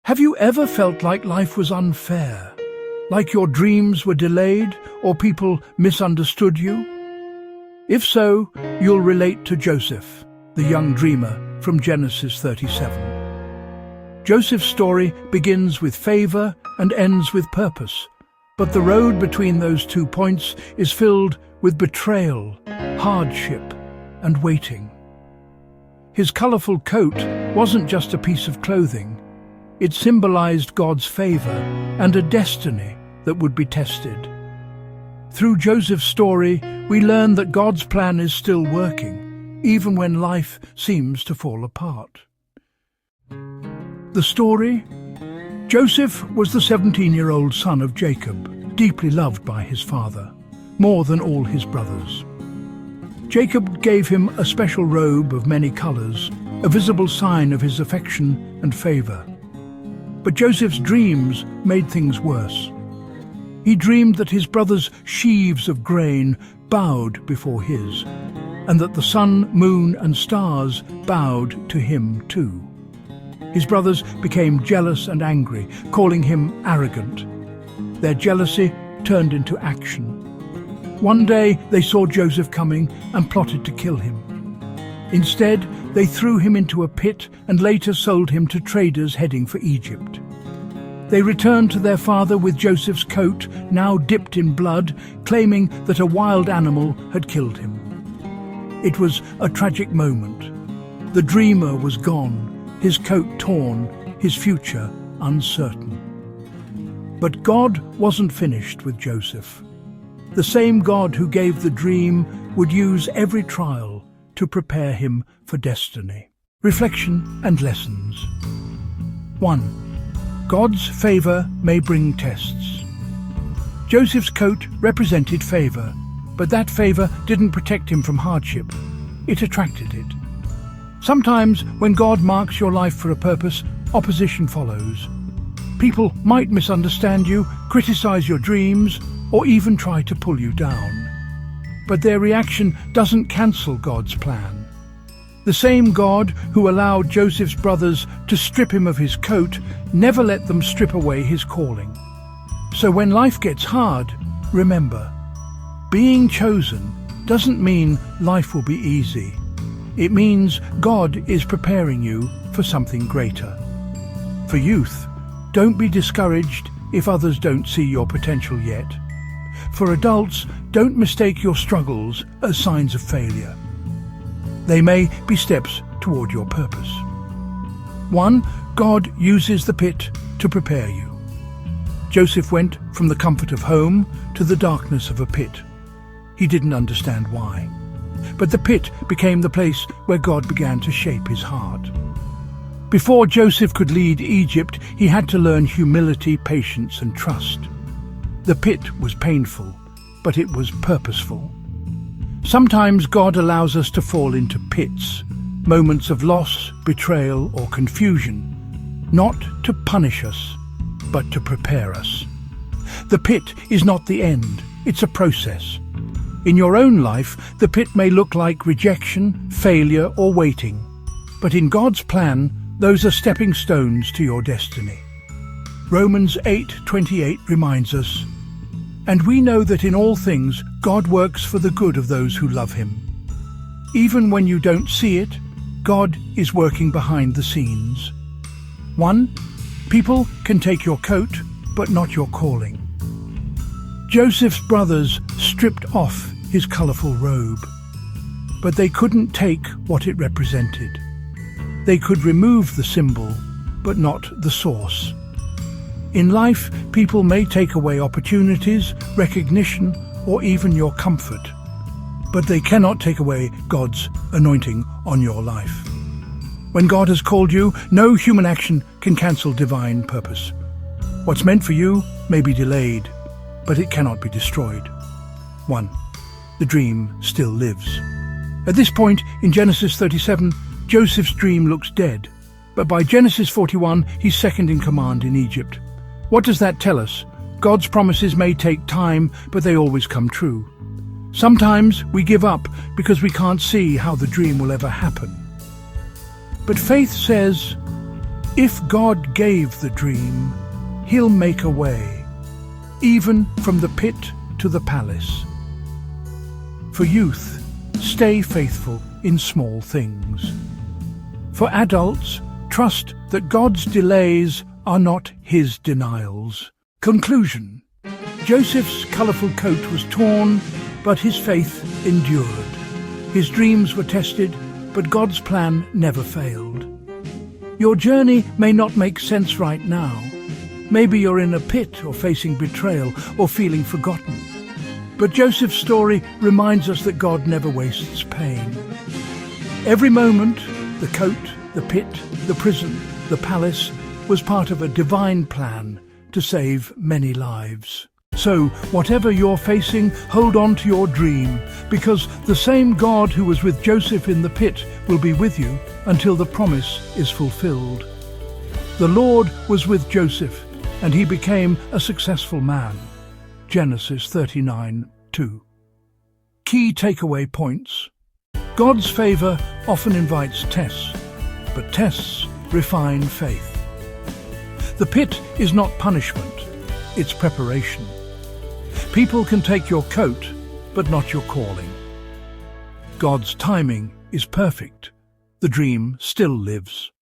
Have you ever felt like life was unfair? Like your dreams were delayed or people misunderstood you? If so, you'll relate to Joseph, the young dreamer from Genesis 37. Joseph's story begins with favor and ends with purpose, but the road between those 2 points is filled with betrayal, hardship, and waiting. His colorful coat wasn't just a piece of clothing. It symbolized God's favor and a destiny that would be tested. Through Joseph's story, we learn that God's plan is still working, even when life seems to fall apart. The story? Joseph was the 17-year-old son of Jacob, deeply loved by his father, more than all his brothers. Jacob gave him a special robe of many colors, a visible sign of his affection and favor. But Joseph's dreams made things worse. He dreamed that his brothers' sheaves of grain bowed before his, and that the sun, moon, and stars bowed to him too. His brothers became jealous and angry, calling him arrogant. Their jealousy turned into action. One day they saw Joseph coming and plotted to kill him. Instead, they threw him into a pit and later sold him to traders heading for Egypt. They returned to their father with Joseph's coat, now dipped in blood, claiming that a wild animal had killed him. It was a tragic moment. The dreamer was gone, his coat torn, his future uncertain. But God wasn't finished with Joseph. The same God who gave the dream would use every trial to prepare him for destiny. Reflection and lessons. 1. God's favor may bring tests. Joseph's coat represented favor, but that favor didn't protect him from hardship. It attracted it. Sometimes when God marks your life for a purpose, opposition follows. People might misunderstand you, criticize your dreams, or even try to pull you down. But their reaction doesn't cancel God's plan. The same God who allowed Joseph's brothers to strip him of his coat never let them strip away his calling. So when life gets hard, remember, being chosen doesn't mean life will be easy. It means God is preparing you for something greater. For youth, don't be discouraged if others don't see your potential yet. For adults, don't mistake your struggles as signs of failure. They may be steps toward your purpose. 1. God uses the pit to prepare you. Joseph went from the comfort of home to the darkness of a pit. He didn't understand why. But the pit became the place where God began to shape his heart. Before Joseph could lead Egypt, he had to learn humility, patience, and trust. The pit was painful, but it was purposeful. Sometimes God allows us to fall into pits, moments of loss, betrayal, or confusion, not to punish us, but to prepare us. The pit is not the end, it's a process. In your own life, the pit may look like rejection, failure, or waiting. But in God's plan, those are stepping stones to your destiny. Romans 8:28 reminds us, "And we know that in all things God works for the good of those who love him." Even when you don't see it, God is working behind the scenes. 1. People can take your coat, but not your calling. Joseph's brothers stripped off his colorful robe, but they couldn't take what it represented. They could remove the symbol, but not the source. In life, people may take away opportunities, recognition, or even your comfort, but they cannot take away God's anointing on your life. When God has called you, no human action can cancel divine purpose. What's meant for you may be delayed, but it cannot be destroyed. 1. The dream still lives. At this point in Genesis 37, Joseph's dream looks dead, but by Genesis 41, he's second in command in Egypt. What does that tell us? God's promises may take time, but they always come true. Sometimes we give up because we can't see how the dream will ever happen. But faith says, If God gave the dream, He'll make a way, even from the pit to the palace. For youth, stay faithful in small things. For adults, trust that God's delays are not His denials. Conclusion. Joseph's colourful coat was torn, but his faith endured. His dreams were tested, but God's plan never failed. Your journey may not make sense right now. Maybe you're in a pit or facing betrayal or feeling forgotten. But Joseph's story reminds us that God never wastes pain. Every moment, the coat, the pit, the prison, the palace, was part of a divine plan to save many lives. So, whatever you're facing, hold on to your dream, because the same God who was with Joseph in the pit will be with you until the promise is fulfilled. The Lord was with Joseph, and he became a successful man. Genesis 39:2. Key takeaway points. God's favor often invites tests, but tests refine faith. The pit is not punishment, it's preparation. People can take your coat, but not your calling. God's timing is perfect. The dream still lives.